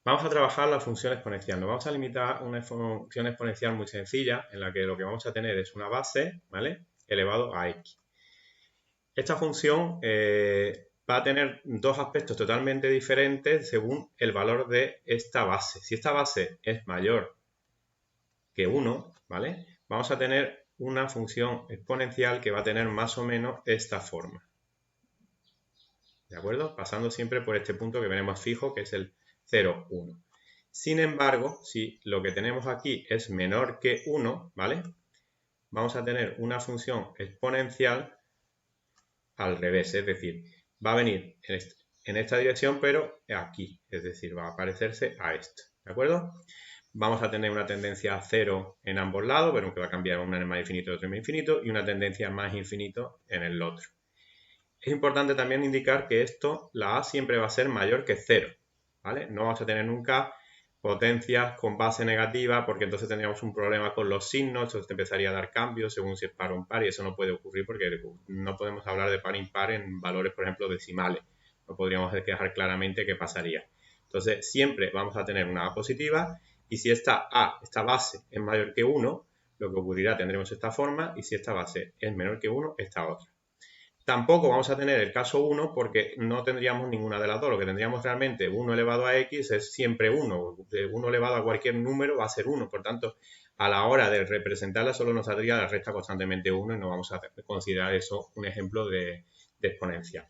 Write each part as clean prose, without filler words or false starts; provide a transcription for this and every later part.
Vamos a trabajar la función exponencial. Nos vamos a limitar a una función exponencial muy sencilla en la que lo que vamos a tener es una base, ¿vale?, elevado a x. Esta función va a tener dos aspectos totalmente diferentes según el valor de esta base. Si esta base es mayor que 1, ¿vale?, vamos a tener una función exponencial que va a tener más o menos esta forma. ¿De acuerdo? Pasando siempre por este punto que veremos fijo, que es el 0, 1. Sin embargo, si lo que tenemos aquí es menor que 1, ¿vale?, vamos a tener una función exponencial al revés, es decir, va a venir en esta dirección, pero aquí, es decir, va a parecerse a esto, ¿de acuerdo? Vamos a tener una tendencia a 0 en ambos lados, pero que va a cambiar una en más infinito y otra en más infinito, y una tendencia a más infinito en el otro. Es importante también indicar que esto, la A siempre va a ser mayor que 0, ¿vale? No vamos a tener nunca potencias con base negativa, porque entonces tendríamos un problema con los signos, entonces empezaría a dar cambios según si es par o impar, y eso no puede ocurrir porque no podemos hablar de par o impar en valores, por ejemplo, decimales. No podríamos dejar claramente qué pasaría. Entonces, siempre vamos a tener una A positiva, y si esta A, esta base, es mayor que 1, lo que ocurrirá, tendremos esta forma, y si esta base es menor que 1, esta otra. Tampoco vamos a tener el caso 1 porque no tendríamos ninguna de las dos. Lo que tendríamos realmente 1 elevado a x es siempre 1. 1 elevado a cualquier número va a ser 1. Por tanto, a la hora de representarla solo nos saldría la resta constantemente 1 y no vamos a considerar eso un ejemplo de exponencial.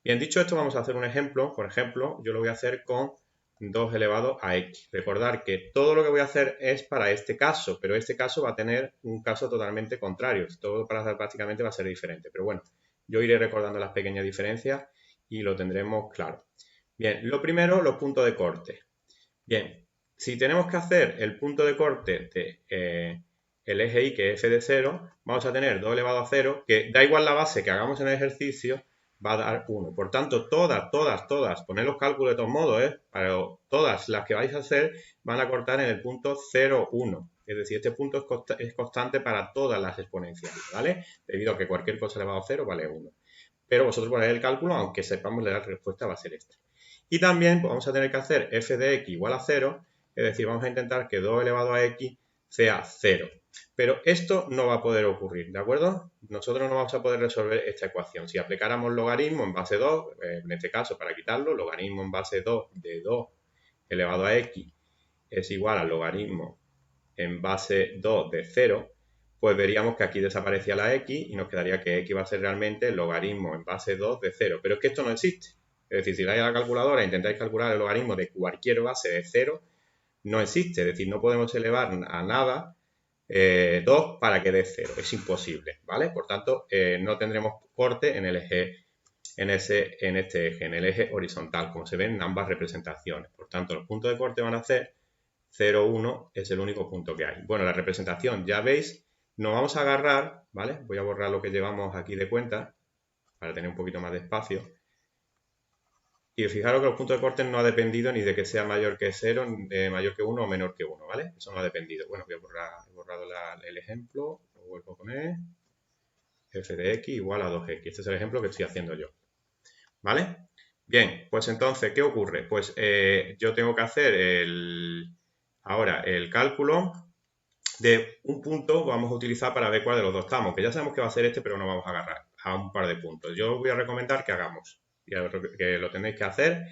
Bien, dicho esto, vamos a hacer un ejemplo. Por ejemplo, yo lo voy a hacer con 2 elevado a x. Recordar que todo lo que voy a hacer es para este caso, pero este caso va a tener un caso totalmente contrario. Todo prácticamente va a ser diferente. Pero bueno, yo iré recordando las pequeñas diferencias y lo tendremos claro. Bien, lo primero, los puntos de corte. Bien, si tenemos que hacer el punto de corte de el eje y, que es f de 0, vamos a tener 2 elevado a 0, que da igual la base que hagamos en el ejercicio, va a dar 1. Por tanto, todas, poned los cálculos de todos modos, pero todas las que vais a hacer van a cortar en el punto 0, 1. Es decir, este punto es constante para todas las exponenciales, ¿vale? Debido a que cualquier cosa elevado a 0 vale 1. Pero vosotros ponéis el cálculo, aunque sepamos la respuesta va a ser esta. Y también vamos a tener que hacer f de x igual a 0, es decir, vamos a intentar que 2 elevado a x sea 0. Pero esto no va a poder ocurrir, ¿de acuerdo? Nosotros no vamos a poder resolver esta ecuación. Si aplicáramos logaritmo en base 2, en este caso para quitarlo, logaritmo en base 2 de 2 elevado a x es igual al logaritmo en base 2 de 0, pues veríamos que aquí desaparecía la x y nos quedaría que x va a ser realmente el logaritmo en base 2 de 0. Pero es que esto no existe. Es decir, si vais a la calculadora e intentáis calcular el logaritmo de cualquier base de 0, no existe. Es decir, no podemos elevar a nada 2 para que dé 0. Es imposible, ¿vale? Por tanto, no tendremos corte en el eje, en este eje, en el eje horizontal, como se ven en ambas representaciones. Por tanto, los puntos de corte van a ser 0, 1, es el único punto que hay. Bueno, la representación, ya veis, nos vamos a agarrar, ¿vale? Voy a borrar lo que llevamos aquí de cuenta para tener un poquito más de espacio. Y fijaros que los puntos de corte no ha dependido ni de que sea mayor que 0, mayor que 1 o menor que 1, ¿vale? Eso no ha dependido. Bueno, voy a borrar, he borrado el ejemplo, lo vuelvo a poner. F de x igual a 2x. Este es el ejemplo que estoy haciendo yo, ¿vale? Bien, pues entonces, ¿qué ocurre? Pues yo tengo que hacer ahora el cálculo de un punto, vamos a utilizar para ver cuál de los dos estamos, que ya sabemos que va a ser este, pero no vamos a agarrar a un par de puntos. Yo os voy a recomendar que hagamos, que lo tenéis que hacer,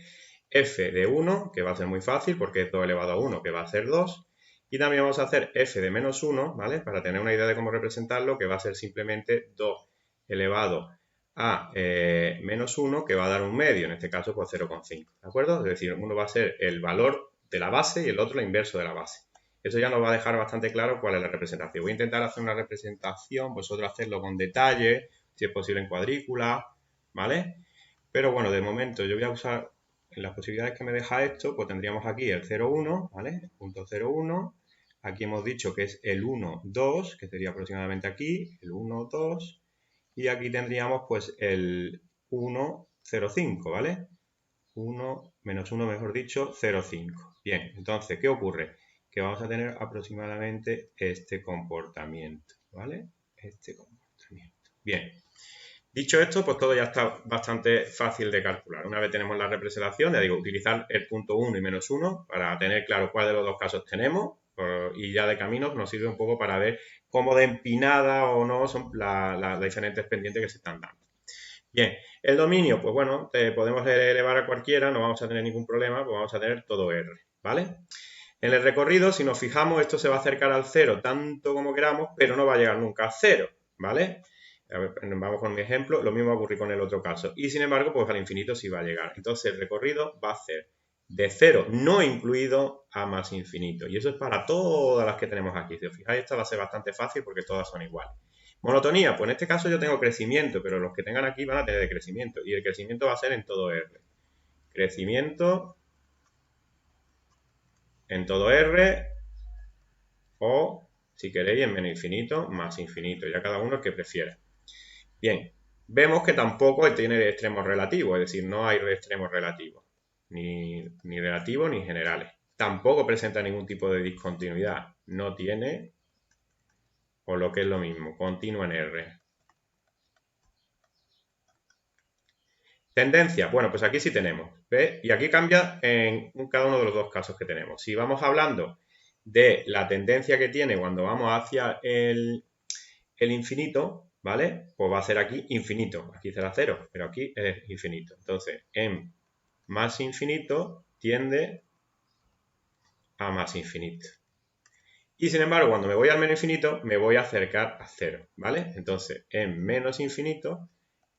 f de 1, que va a ser muy fácil porque es 2 elevado a 1, que va a ser 2, y también vamos a hacer f de menos 1, ¿vale? Para tener una idea de cómo representarlo, que va a ser simplemente 2 elevado a menos 1, que va a dar un medio, en este caso pues 0,5, ¿de acuerdo? Es decir, uno va a ser el valor de la base y el otro el inverso de la base. Eso ya nos va a dejar bastante claro cuál es la representación. Voy a intentar hacer una representación, vosotros hacerlo con detalle, si es posible en cuadrícula, ¿vale? Pero bueno, de momento yo voy a usar, en las posibilidades que me deja esto, pues tendríamos aquí el 0,1, ¿vale? El punto 0,1. Aquí hemos dicho que es el 1, 2, que sería aproximadamente aquí, el 1, 2. Y aquí tendríamos pues el 1, 0,5, ¿vale? 1, menos 1, mejor dicho, 0,5. Bien, entonces, ¿qué ocurre? Que vamos a tener aproximadamente este comportamiento, ¿vale? Este comportamiento. Bien, Dicho esto, pues todo ya está bastante fácil de calcular. Una vez tenemos la representación, ya digo, utilizar el punto 1 y menos 1 para tener claro cuál de los dos casos tenemos, y ya de camino nos sirve un poco para ver cómo de empinada o no son las diferentes pendientes que se están dando. Bien, el dominio, pues bueno, podemos elevar a cualquiera, no vamos a tener ningún problema, pues vamos a tener todo R, ¿vale? En el recorrido, si nos fijamos, esto se va a acercar al 0 tanto como queramos, pero no va a llegar nunca a 0, ¿vale? A ver, vamos con mi ejemplo, lo mismo va a ocurrir con el otro caso. Y sin embargo, pues al infinito sí va a llegar. Entonces el recorrido va a ser de 0 no incluido a más infinito. Y eso es para todas las que tenemos aquí. Si os fijáis, esta va a ser bastante fácil porque todas son iguales. Monotonía, pues en este caso yo tengo crecimiento, pero los que tengan aquí van a tener crecimiento. Y el crecimiento va a ser en todo R. Crecimiento en todo R o, si queréis, en menos infinito más infinito. Ya cada uno el que prefiera. Bien, vemos que tampoco tiene extremos relativos, es decir, no hay extremos relativos, ni relativos ni generales. Tampoco presenta ningún tipo de discontinuidad, no tiene, o lo que es lo mismo, continuo en R. Tendencia, bueno, pues aquí sí tenemos, ¿ves? Y aquí cambia en cada uno de los dos casos que tenemos. Si vamos hablando de la tendencia que tiene cuando vamos hacia el infinito, ¿vale? Pues va a ser aquí infinito. Aquí será 0, pero aquí es infinito. Entonces, en más infinito tiende a más infinito. Y sin embargo, cuando me voy al menos infinito, me voy a acercar a 0, ¿vale? Entonces, en menos infinito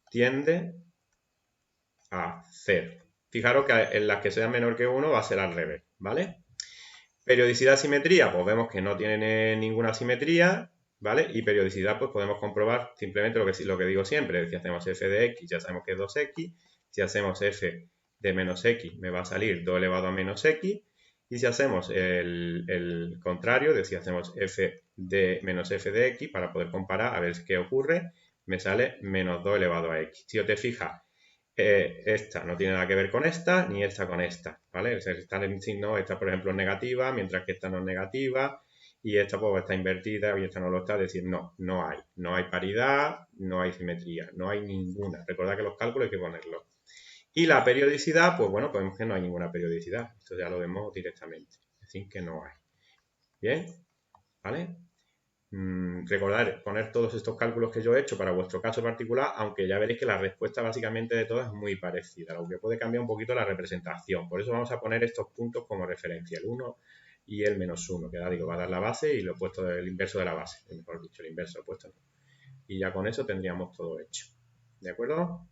tiende a 0. Fijaros que en las que sean menor que 1 va a ser al revés, ¿vale? Periodicidad, simetría, pues vemos que no tiene ninguna simetría, ¿vale? Y periodicidad, pues podemos comprobar simplemente lo que digo siempre. Si hacemos f de x, ya sabemos que es 2x. Si hacemos f de menos x, me va a salir 2 elevado a menos x. Y si hacemos el contrario, es decir, hacemos f de menos f de x, para poder comparar a ver qué ocurre, me sale menos 2 elevado a x. Si os te fijas, esta no tiene nada que ver con esta, ni esta con esta, ¿vale? O sea, están en signo, esta por ejemplo es negativa, mientras que esta no es negativa, y esta pues está invertida y esta no lo está, es decir, no hay paridad, no hay simetría, no hay ninguna. Recordad que los cálculos hay que ponerlos. Y la periodicidad, pues bueno, podemos que no hay ninguna periodicidad, esto ya lo vemos directamente, es decir, que no hay. Bien, ¿vale? Recordar poner todos estos cálculos que yo he hecho para vuestro caso particular, aunque ya veréis que la respuesta básicamente de todas es muy parecida, lo que puede cambiar un poquito la representación. Por eso vamos a poner estos puntos como referencia, el 1 y el menos 1, que ya digo, va a dar la base y lo opuesto del inverso de la base, mejor dicho, el inverso opuesto. Y ya con eso tendríamos todo hecho. ¿De acuerdo?